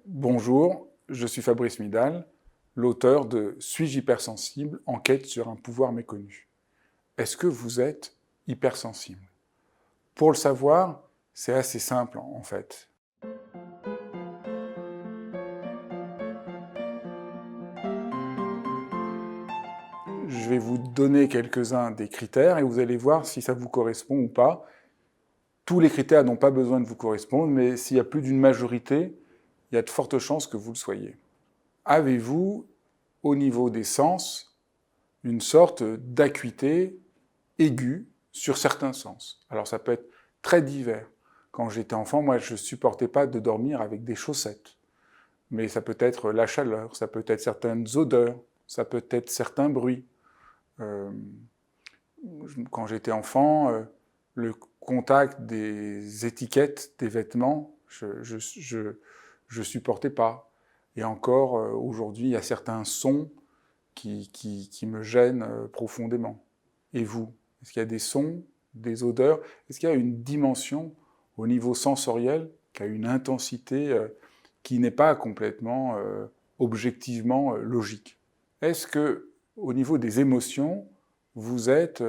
Bonjour, je suis Fabrice Midal, l'auteur de Suis-je hypersensible? Enquête sur un pouvoir méconnu. Est-ce que vous êtes hypersensible? Pour le savoir, c'est assez simple en fait. Je vais vous donner quelques-uns des critères et vous allez voir si ça vous correspond ou pas. Tous les critères n'ont pas besoin de vous correspondre, mais s'il y a plus d'une majorité, il y a de fortes chances que vous le soyez. Avez-vous, au niveau des sens, une sorte d'acuité aiguë sur certains sens? Alors ça peut être très divers. Quand j'étais enfant, moi, je ne supportais pas de dormir avec des chaussettes. Mais ça peut être la chaleur, ça peut être certaines odeurs, ça peut être certains bruits. Euh, quand j'étais enfant, le contact des étiquettes des vêtements, je supportais pas. Et encore aujourd'hui, il y a certains sons qui me gênent profondément. Et vous? Est-ce qu'il y a des sons, des odeurs? Est-ce qu'il y a une dimension au niveau sensoriel qui a une intensité qui n'est pas complètement objectivement logique? Est-ce que, au niveau des émotions, vous êtes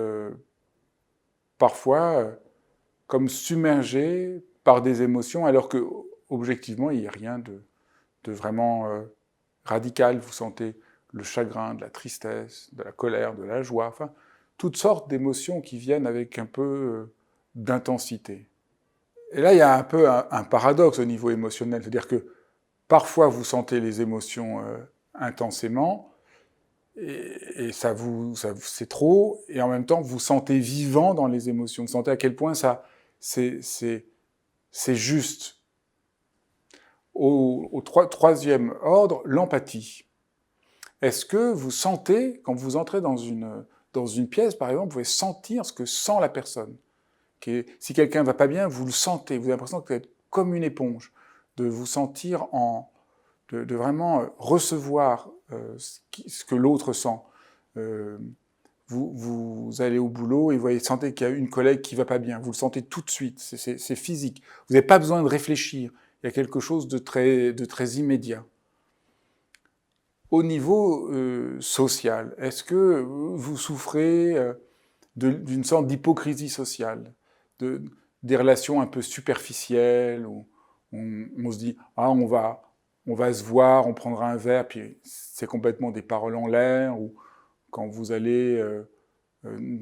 parfois comme submergé par des émotions alors que, objectivement, il n'y a rien de vraiment radical? Vous sentez le chagrin, de la tristesse, de la colère, de la joie, enfin, toutes sortes d'émotions qui viennent avec un peu d'intensité. Et là, il y a un peu un paradoxe au niveau émotionnel, c'est-à-dire que parfois vous sentez les émotions intensément, et c'est trop, et en même temps vous sentez vivant dans les émotions, vous sentez à quel point c'est juste. Au troisième ordre, l'empathie. Est-ce que vous sentez, quand vous entrez dans une pièce, par exemple, vous pouvez sentir ce que sent la personne? Si quelqu'un ne va pas bien, vous le sentez, vous avez l'impression que vous êtes comme une éponge, de vous sentir de vraiment recevoir ce que l'autre sent. Euh, vous allez au boulot et vous sentez qu'il y a une collègue qui ne va pas bien, vous le sentez tout de suite, c'est physique. Vous n'avez pas besoin de réfléchir, il y a quelque chose de très immédiat. Au niveau social, est-ce que vous souffrez d'une sorte d'hypocrisie sociale, de, des relations un peu superficielles, où on se dit « Ah, on va se voir, on prendra un verre », puis c'est complètement des paroles en l'air, ou quand vous allez,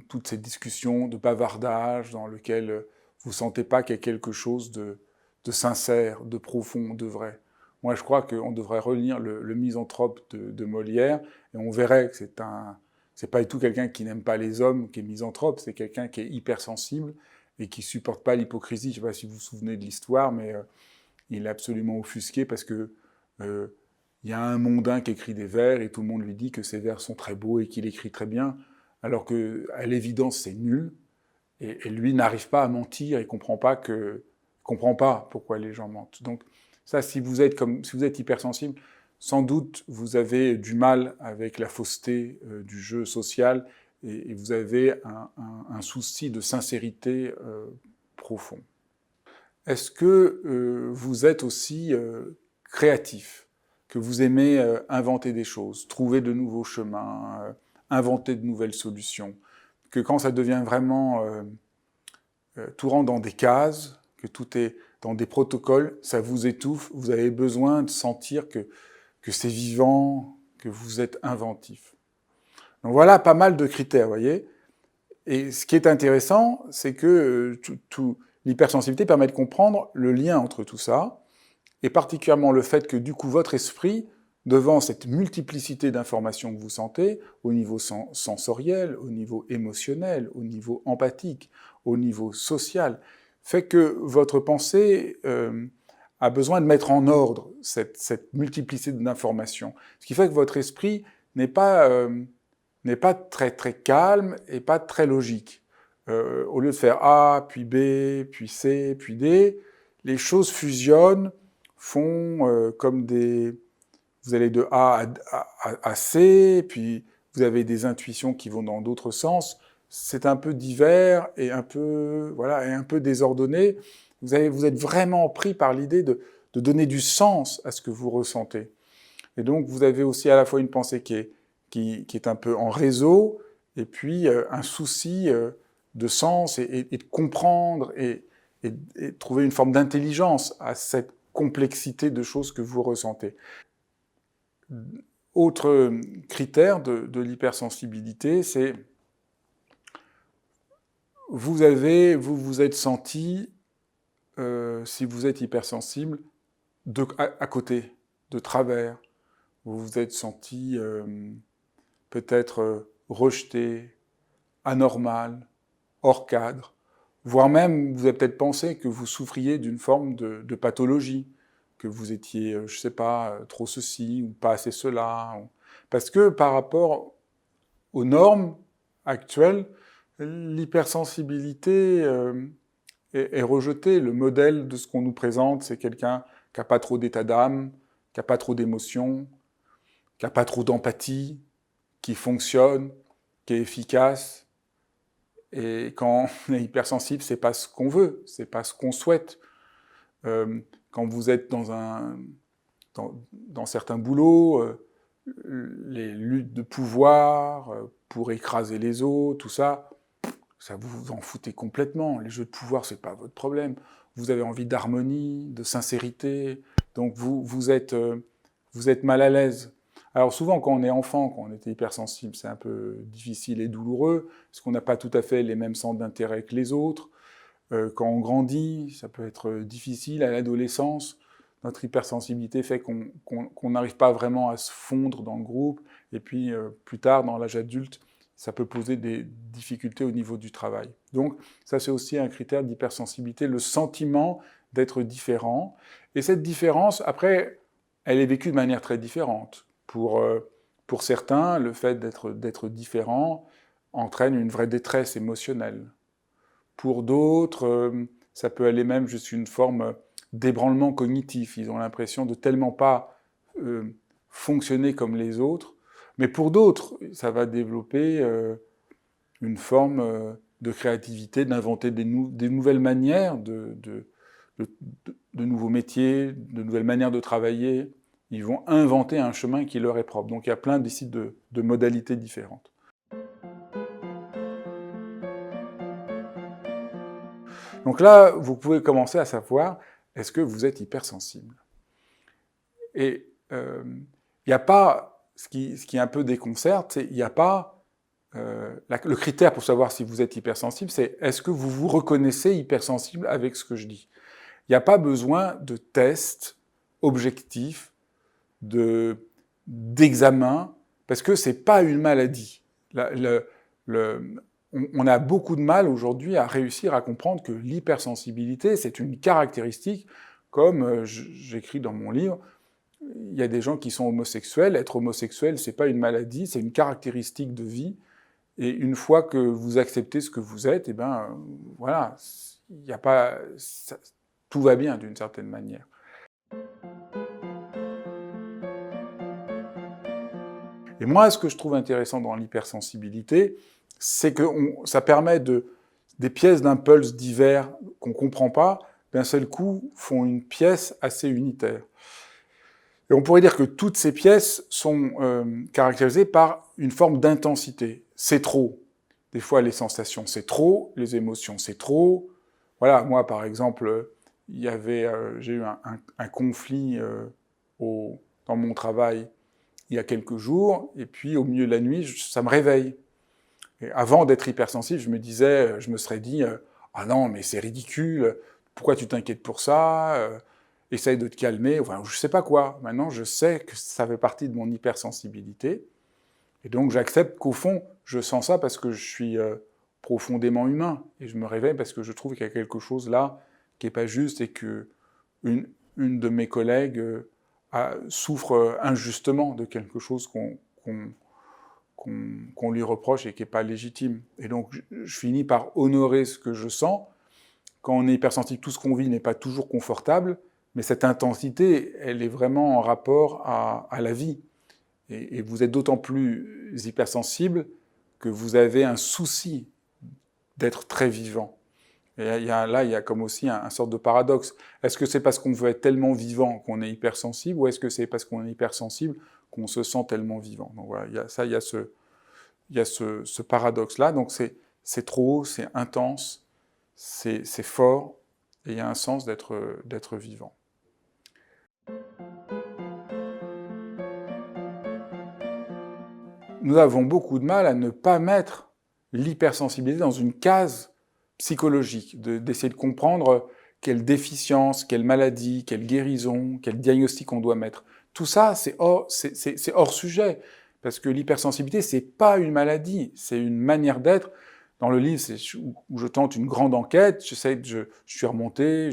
toutes ces discussions de bavardage dans lesquelles vous ne sentez pas qu'il y a quelque chose de sincère, de profond, de vrai. Moi, je crois qu'on devrait relire le Misanthrope de Molière, et on verrait que c'est pas du tout quelqu'un qui n'aime pas les hommes, qui est misanthrope, c'est quelqu'un qui est hypersensible et qui supporte pas l'hypocrisie. Je ne sais pas si vous vous souvenez de l'histoire, mais il est absolument offusqué parce que il y a un mondain qui écrit des vers et tout le monde lui dit que ses vers sont très beaux et qu'il écrit très bien, alors que à l'évidence c'est nul. Et lui n'arrive pas à mentir, il comprend pas pourquoi les gens mentent. Donc ça, si vous êtes hypersensible, sans doute vous avez du mal avec la fausseté du jeu social et vous avez un souci de sincérité profond. Est-ce que vous êtes aussi créatif, que vous aimez inventer des choses, trouver de nouveaux chemins, inventer de nouvelles solutions, que quand ça devient vraiment tout rentre dans des cases, que tout est dans des protocoles, ça vous étouffe, vous avez besoin de sentir que c'est vivant, que vous êtes inventif. Donc voilà pas mal de critères, vous voyez. Et ce qui est intéressant, c'est que l'hypersensibilité permet de comprendre le lien entre tout ça, et particulièrement le fait que du coup votre esprit, devant cette multiplicité d'informations que vous sentez, au niveau sensoriel, au niveau émotionnel, au niveau empathique, au niveau social, fait que votre pensée a besoin de mettre en ordre cette multiplicité d'informations. Ce qui fait que votre esprit n'est pas, très très calme et pas très logique. Au lieu de faire A, puis B, puis C, puis D, les choses fusionnent, font comme des... Vous allez de A à C, puis vous avez des intuitions qui vont dans d'autres sens. C'est un peu divers et un peu, voilà, et un peu désordonné. Vous êtes vraiment pris par l'idée de de donner du sens à ce que vous ressentez. Et donc, vous avez aussi à la fois une pensée qui est un peu en réseau, et puis un souci de sens et de comprendre et trouver une forme d'intelligence à cette complexité de choses que vous ressentez. Autre critère de l'hypersensibilité, c'est vous vous êtes senti, si vous êtes hypersensible, à côté, de travers. Vous vous êtes senti peut-être rejeté, anormal, hors cadre, voire même vous avez peut-être pensé que vous souffriez d'une forme de pathologie, que vous étiez, je ne sais pas, trop ceci ou pas assez cela. Parce que par rapport aux normes actuelles, l'hypersensibilité est rejetée. Le modèle de ce qu'on nous présente, c'est quelqu'un qui n'a pas trop d'état d'âme, qui n'a pas trop d'émotions, qui n'a pas trop d'empathie, qui fonctionne, qui est efficace. Et quand on est hypersensible, c'est pas ce qu'on veut, c'est pas ce qu'on souhaite. Quand vous êtes dans certains boulots, les luttes de pouvoir pour écraser les autres, tout ça, ça vous en foutez complètement. Les jeux de pouvoir, c'est pas votre problème. Vous avez envie d'harmonie, de sincérité, donc vous êtes mal à l'aise. Alors souvent, quand on est enfant, quand on était hypersensible, c'est un peu difficile et douloureux, parce qu'on n'a pas tout à fait les mêmes centres d'intérêt que les autres. Quand on grandit, ça peut être difficile. À l'adolescence, notre hypersensibilité fait qu'on n'arrive pas vraiment à se fondre dans le groupe. Et puis, plus tard, dans l'âge adulte, ça peut poser des difficultés au niveau du travail. Donc, ça, c'est aussi un critère d'hypersensibilité, le sentiment d'être différent. Et cette différence, après, elle est vécue de manière très différente. Pour certains, le fait d'être différent entraîne une vraie détresse émotionnelle. Pour d'autres, ça peut aller même jusqu'à une forme d'ébranlement cognitif. Ils ont l'impression de tellement pas fonctionner comme les autres. Mais pour d'autres, ça va développer une forme de créativité, d'inventer des nouvelles manières, de nouveaux métiers, de nouvelles manières de travailler. Ils vont inventer un chemin qui leur est propre. Donc il y a plein d'ici de modalités différentes. Donc là, vous pouvez commencer à savoir, est-ce que vous êtes hypersensible? Et il n'y a pas, ce qui un peu déconcerte, c'est il n'y a pas, le critère pour savoir si vous êtes hypersensible, c'est est-ce que vous vous reconnaissez hypersensible avec ce que je dis? Il n'y a pas besoin de tests objectifs, d'examen, parce que ce n'est pas une maladie. On a beaucoup de mal aujourd'hui à réussir à comprendre que l'hypersensibilité, c'est une caractéristique, comme j'écris dans mon livre, il y a des gens qui sont homosexuels. Être homosexuel, c'est pas une maladie, c'est une caractéristique de vie. Et une fois que vous acceptez ce que vous êtes, eh ben voilà, il y a pas, tout va bien d'une certaine manière. Et moi, ce que je trouve intéressant dans l'hypersensibilité, c'est que ça permet des pièces d'impulses divers qu'on ne comprend pas, d'un seul coup, font une pièce assez unitaire. Et on pourrait dire que toutes ces pièces sont caractérisées par une forme d'intensité. C'est trop. Des fois, les sensations, c'est trop. Les émotions, c'est trop. Voilà, moi, par exemple, j'ai eu un conflit dans mon travail il y a quelques jours, et puis au milieu de la nuit, ça me réveille. Et avant d'être hypersensible, je me serais dit ah non, mais c'est ridicule, pourquoi tu t'inquiètes pour ça, essaye de te calmer, enfin, je sais pas quoi. Maintenant, je sais que ça fait partie de mon hypersensibilité, et donc j'accepte qu'au fond, je sens ça parce que je suis profondément humain, et je me réveille parce que je trouve qu'il y a quelque chose là qui n'est pas juste, et que une de mes collègues souffre injustement de quelque chose qu'on lui reproche et qui n'est pas légitime. Et donc, je finis par honorer ce que je sens. Quand on est hypersensible, tout ce qu'on vit n'est pas toujours confortable, mais cette intensité, elle est vraiment en rapport à la vie. Et vous êtes d'autant plus hypersensible que vous avez un souci d'être très vivant. Et là, il y a comme aussi un sorte de paradoxe. Est-ce que c'est parce qu'on veut être tellement vivant qu'on est hypersensible, ou est-ce que c'est parce qu'on est hypersensible qu'on se sent tellement vivant? Donc voilà, il y a ce paradoxe-là. Donc c'est trop, c'est intense, c'est fort, et il y a un sens d'être vivant. Nous avons beaucoup de mal à ne pas mettre l'hypersensibilité dans une case psychologique, d'essayer de comprendre quelle déficience, quelle maladie, quelle guérison, quel diagnostic on doit mettre. Tout ça, c'est hors sujet, parce que l'hypersensibilité, c'est pas une maladie, c'est une manière d'être. Dans le livre où je tente une grande enquête, je suis remonté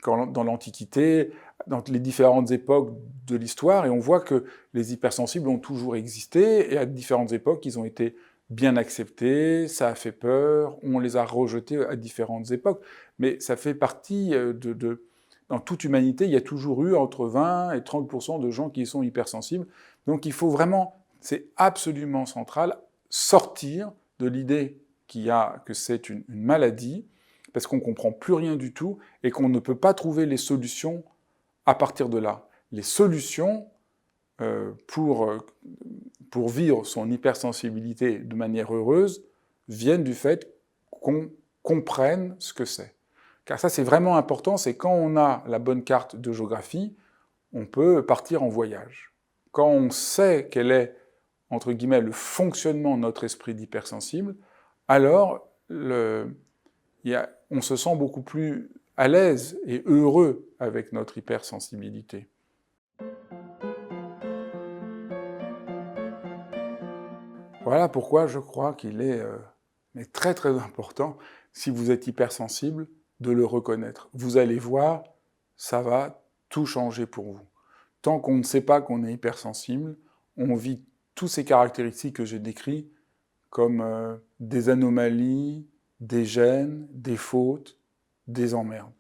dans l'Antiquité, dans les différentes époques de l'histoire, et on voit que les hypersensibles ont toujours existé, et à différentes époques, ils ont été bien acceptés, ça a fait peur, on les a rejetés à différentes époques, mais ça fait partie Dans toute humanité, il y a toujours eu entre 20 et 30% de gens qui sont hypersensibles, donc il faut vraiment, c'est absolument central, sortir de l'idée que c'est une maladie, parce qu'on ne comprend plus rien du tout, et qu'on ne peut pas trouver les solutions à partir de là. Les solutions pour vivre son hypersensibilité de manière heureuse viennent du fait qu'on comprenne ce que c'est. Car ça, c'est vraiment important, c'est quand on a la bonne carte de géographie, on peut partir en voyage. Quand on sait quel est, entre guillemets, le fonctionnement de notre esprit d'hypersensible, alors on se sent beaucoup plus à l'aise et heureux avec notre hypersensibilité. Voilà pourquoi je crois qu'il est très très important, si vous êtes hypersensible, de le reconnaître. Vous allez voir, ça va tout changer pour vous. Tant qu'on ne sait pas qu'on est hypersensible, on vit toutes ces caractéristiques que j'ai décrites comme des anomalies, des gènes, des fautes, des emmerdes.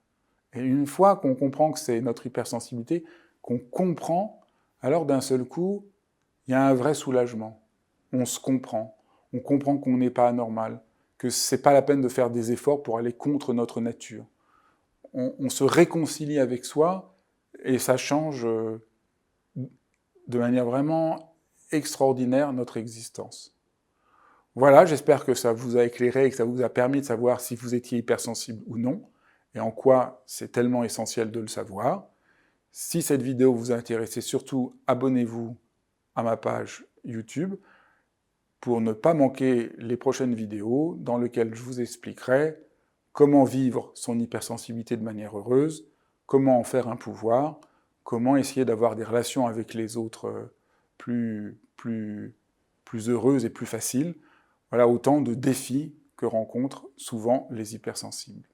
Et une fois qu'on comprend que c'est notre hypersensibilité, qu'on comprend, alors d'un seul coup, il y a un vrai soulagement. On se comprend. On comprend qu'on n'est pas anormal, que ce n'est pas la peine de faire des efforts pour aller contre notre nature. On se réconcilie avec soi et ça change de manière vraiment extraordinaire notre existence. Voilà, j'espère que ça vous a éclairé et que ça vous a permis de savoir si vous étiez hypersensible ou non, et en quoi c'est tellement essentiel de le savoir. Si cette vidéo vous a intéressé, surtout abonnez-vous à ma page YouTube pour ne pas manquer les prochaines vidéos dans lesquelles je vous expliquerai comment vivre son hypersensibilité de manière heureuse, comment en faire un pouvoir, comment essayer d'avoir des relations avec les autres plus heureuses et plus faciles. Voilà autant de défis que rencontrent souvent les hypersensibles.